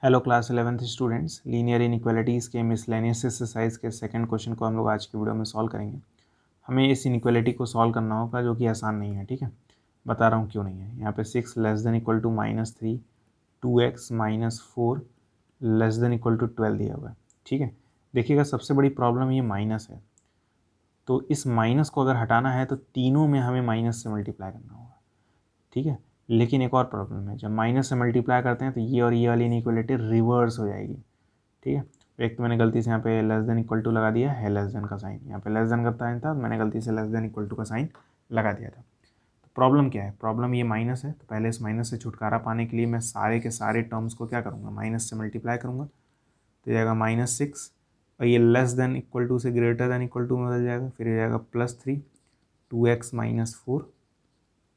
Hello class 11th students, linear inequalities के miscellaneous exercise के second question को हम लोग आज की वीडियो में सॉल्व करेंगे। हमें इस इनइक्वालिटी को सॉल्व करना होगा जो कि आसान नहीं है। ठीक है, बता रहा हूँ क्यों नहीं है। यहाँ पे 6 less than equal to -3, 2x -4 less than equal to 12 दिया हुआ है। ठीक है, देखिएगा सबसे बड़ी प्रॉब्लम ये माइनस है, तो इस माइनस को अगर हटाना है तो तीनों में हमें माइनस से मल्टीप्लाई करना होगा। ठीक है, लेकिन एक और प्रॉब्लम है, जब माइनस से मल्टीप्लाई करते हैं तो ये और ये वाली इनइक्वालिटी रिवर्स हो जाएगी। ठीक है, तो एक तो मैंने गलती से यहाँ पे लेस देन इक्वल टू लगा दिया है, लेस देन का साइन, यहाँ पे लेस देन का साइन था, मैंने गलती से लेस देन इक्वल टू का साइन लगा दिया था। तो प्रॉब्लम क्या है, प्रॉब्लम ये माइनस है, तो पहले इस माइनस से छुटकारा पाने के लिए मैं सारे के सारे टर्म्स को क्या करूँगा, माइनस से मल्टीप्लाई करूँगा। तो जाएगा -6 और ये लेस देन इक्वल टू से ग्रेटर देन इक्वल टू में बदल जाएगा, फिर हो जाएगा +3, 2x -4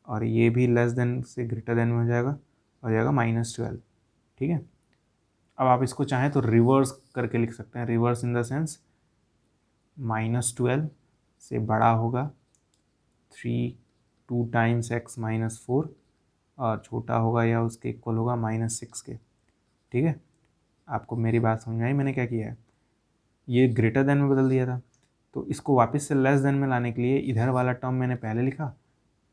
और ये भी लेस देन से ग्रेटर देन में हो जाएगा और जाएगा -12। ठीक है, अब आप इसको चाहें तो रिवर्स करके लिख सकते हैं, रिवर्स इन द सेंस -12 से बड़ा होगा 2 टाइम्स x -4 और छोटा होगा या उसके इक्वल होगा -6 के। ठीक है, आपको मेरी बात समझ में आई। मैंने क्या किया है, ये ग्रेटर देन में बदल दिया था, तो इसको वापस से लेस देन में लाने के लिए इधर वाला टर्म मैंने पहले लिखा।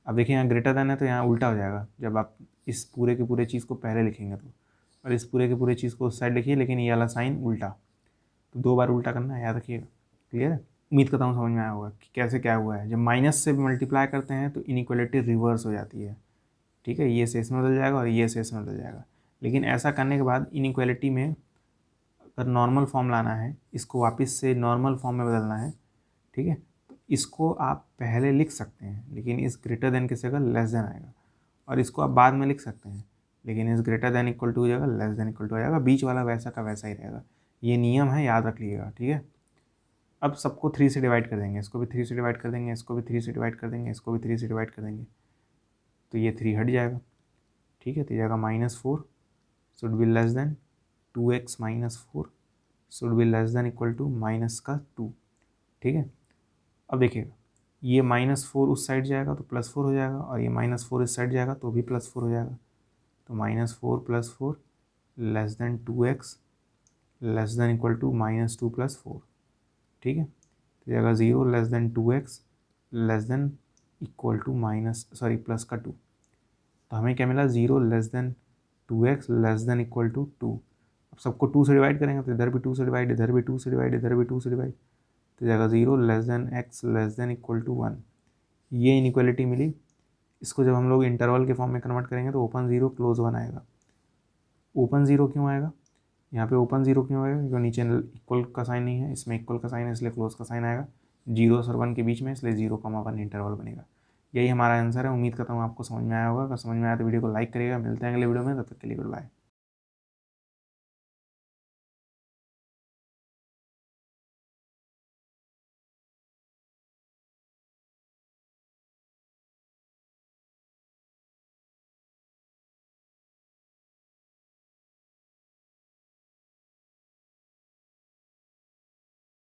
अब देखिए यहाँ ग्रेटर देन है तो यहाँ उल्टा हो जाएगा, जब आप इस पूरे के पूरे चीज़ को पहले लिखेंगे तो, और इस पूरे के पूरे चीज़ को उस साइड लिखिए, लेकिन ये वाला साइन उल्टा, तो 2 बार उल्टा करना है, याद रखिएगा। क्लियर है, उम्मीद करता हूँ समझ में आया होगा कि कैसे क्या हुआ है। जब माइनस से मल्टीप्लाई करते हैं तो इनइक्वालिटी रिवर्स हो जाती है। ठीक है, ये से इसमें बदल जाएगा और ये से इसमें बदल जाएगा, लेकिन ऐसा करने के बाद इनइक्वालिटी में अगर नॉर्मल फॉर्म लाना है, इसको वापस से नॉर्मल फॉर्म में बदलना है, ठीक है, तो इसको आप पहले लिख सकते हैं, लेकिन इस ग्रेटर देन की जगह लेस देन आएगा, और इसको आप बाद में लिख सकते हैं, लेकिन इस ग्रेटर देन इक्वल टू हो जाएगा, लेस देन इक्वल टू हो जाएगा, बीच वाला वैसा का वैसा ही रहेगा। ये नियम है, याद रख लीजिएगा। ठीक है, अब सबको 3 से डिवाइड कर देंगे, इसको भी 3 से डिवाइड कर देंगे, इसको भी 3 से डिवाइड कर देंगे, इसको भी 3 से डिवाइड कर देंगे, तो ये 3 हट जाएगा। ठीक है, तो जाएगा -4 should be less than 2x -4 should be less than equal to -2। ठीक है, अब देखिएगा ये -4 उस साइड जाएगा तो +4 हो जाएगा, और ये -4 इस साइड जाएगा तो भी +4 हो जाएगा, तो -4 + 4 less than 2x less than equal to -2 + 4। ठीक है, तो जाएगा 0 less than 2x less than equal to plus का 2। तो हमें क्या मिला, 0 less than 2x less than equal to 2। अब सबको 2 से डिवाइड करेंगे तो इधर भी 2 से डिवाइड, इधर भी 2 से डिवाइड, इधर भी 2 से डिवाइड, तो जाएगा 0 less than x less than equal to 1। ये इनइक्वालिटी मिली। इसको जब हम लोग इंटरवल के फॉर्म में कन्वर्ट करेंगे तो ओपन 0 क्लोज 1 आएगा। ओपन 0 क्यों आएगा, यहाँ पे ओपन 0 क्यों आएगा, क्योंकि नीचे इक्वल का साइन नहीं है, इसमें इक्वल का साइन है, इसलिए क्लोज का साइन आएगा। 0 और 1 के बीच में, इसलिए 0, 1 इंटरवल बनेगा। यही हमारा आंसर है। उम्मीद करता हूँ आपको समझ में आया होगा। अगर समझ में आया तो वीडियो को लाइक करिएगा। मिलते हैं अगले वीडियो में, तब तक के लिए गुड बाय।